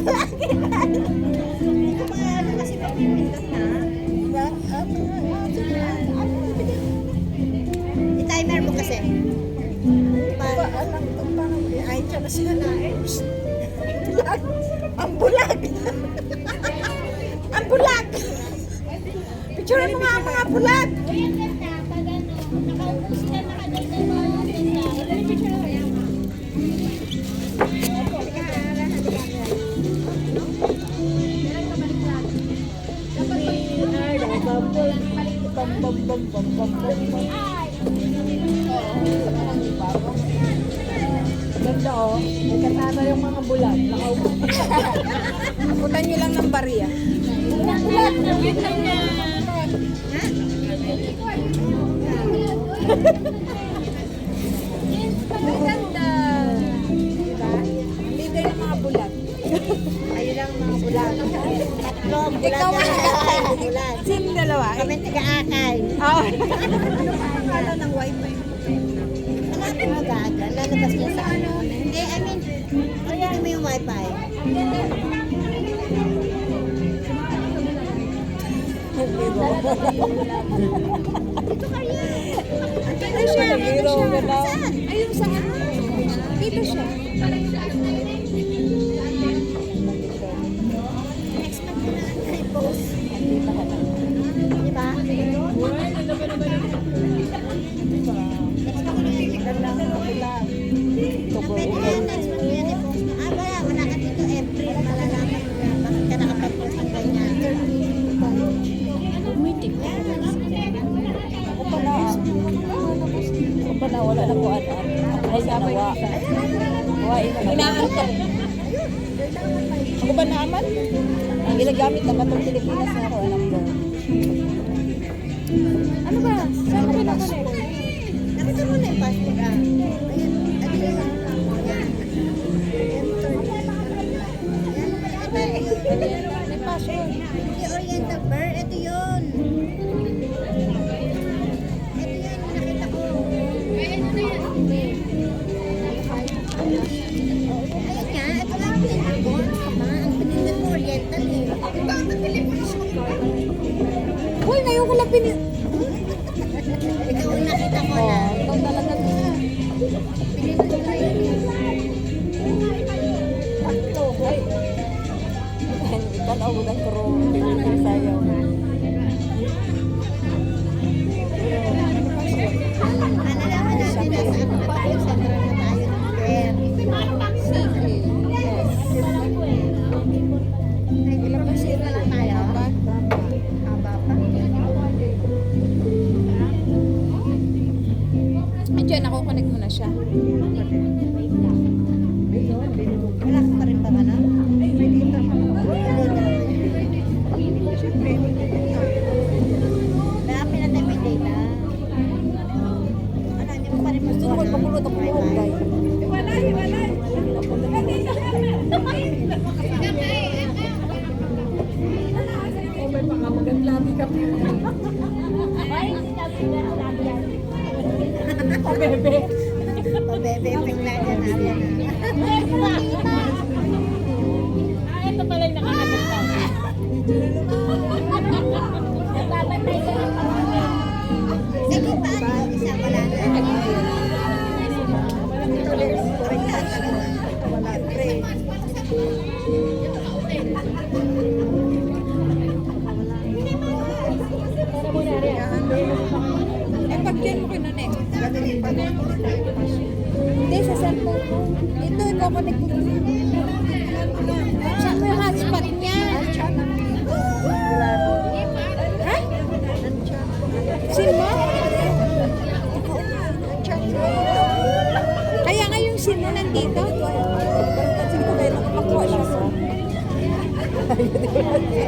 Ano kasi papipindot na? Diba? I-timer mo kasi. Ay, tsaka sila na ang bulag. Ang bulag. Picture mo nga ang mga bulag. Ganda oh. May kasama yung mga bulag. Nakaupo. Abutan nyo lang ng bariya. Bulag! Maganda. Diba? Leader ng mga bulag. Ayun lang mga bulag. Tatlo ang bulag. Ikaw ang ang bulag. Sino dalawa? Kami taga-akay. Oh. Ano pa ang kala ng wifi? Hanapin mo gaga. Lalabas niya sa ano. Hindi, I mean, tingnan mo yung wifi. Dito kayo. Dito siya. Dito siya. Saan? Ayun sa ano. Dito siya. Expect ko na i-post. Diba? Pwede na yan, next month yan i-post mo. Wala ka dito April, malalaman mo yan. Bakit ka nakapag-post ng ganyan? Meeting. Ako pala. Ako pala, wala na po ano. Ay, nawa. Inaantok. Ako ba naman? Ang ginagamit na batong Pilipinas na ako, alam ko. Ano ba? Saan ko pinakulit? Nakita mo na yung passport ah. Ayun. Ano yun? Yan. May passion. Hindi Oriental Pearl. Ito yun. Ito yun. Nakita ko. Ayun nga. Ito lang ang pinindot ko. Ang pinindot mo Oriental eh. Ito ang Pilipinas mo. Uy, ngayon ko lang Ikaw ang nakita ko na. Ikaw talaga. Pinindot ko na yun eh. Ito, ay. Ikaw na ubugan ko rin. Pinindot sa'yo. Alalaman natin na sa ano pa tayo, sentral na tayo ng fair. Ilang pa sila lang tayo? Haba pa. Diyan, nakukonek mo na siya. Wala ka pa rin ba ka na? May dito. Siyempre, may dito. Kaya pinatay may data. Ano, hindi mo pa rin Gusto ko magpapulot ako ng hugay. Oh, may pangamagand labi ka. Pabebe. Pabebe, pingla dyan na. Ito pala yung nakakaganda. Sige pa, isa wala na. Tuloy, tuloy ka talaga. Siyempre. Eh, pag-gen mo kayo nun eh. Hindi, sa cellphone ko. Ito, iko-connect ko. Saan mo yung hotspot niya? Ha? SIM mo? Kaya nga yung SIM mo nandito. Sige ko kayo, nakapakuha siya.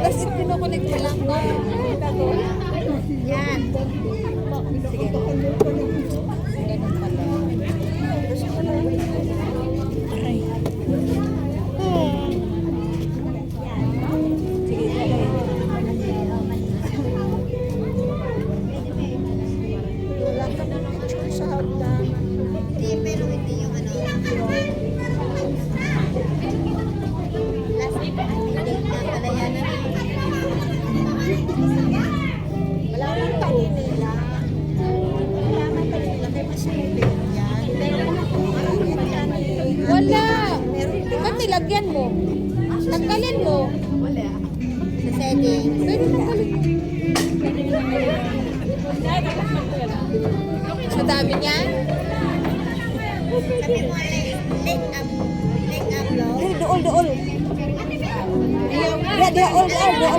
Tapos kinukunik mo lang. Yan. Sige. Ganun pala. Aray. Sige, sige. Wala ka na ng picture sa hagdan. Hindi, pero hindi yung ano. Last Tanggalin mo. Wala. Sa settings. Pero tanggalin mo. Sa dami niya? Sabi mo, leg up low. Dool. Dool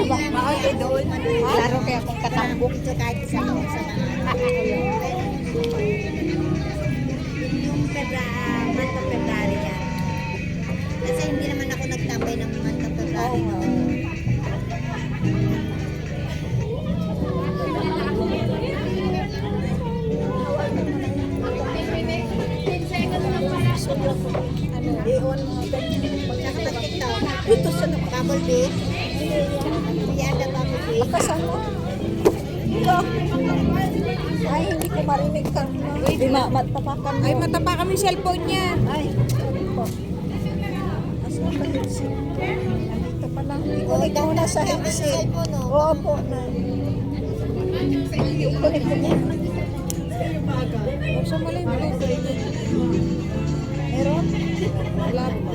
ba? Okay, doon. Laro kaya kung katambok ito kahit sa loob sa mga. Yung month of February yan. Kasi hindi naman ako nagtambay ng month of February. I-on mo. Nakapag-tiktok. Dito sa Bubble beat. Yan na bubble beat. lakasan mo. Ay, hindi ko marinig ka. Ay, matapakan mo. Ay, matapakan mo yung cellphone niya. Ay, sorry po. Asan ba yung cellphone? Nandito pa lang. I-connect mo na sa headset. Oo po. I-connect mo na. Buksan mo lang yung Bluetooth. Meron? Wala po.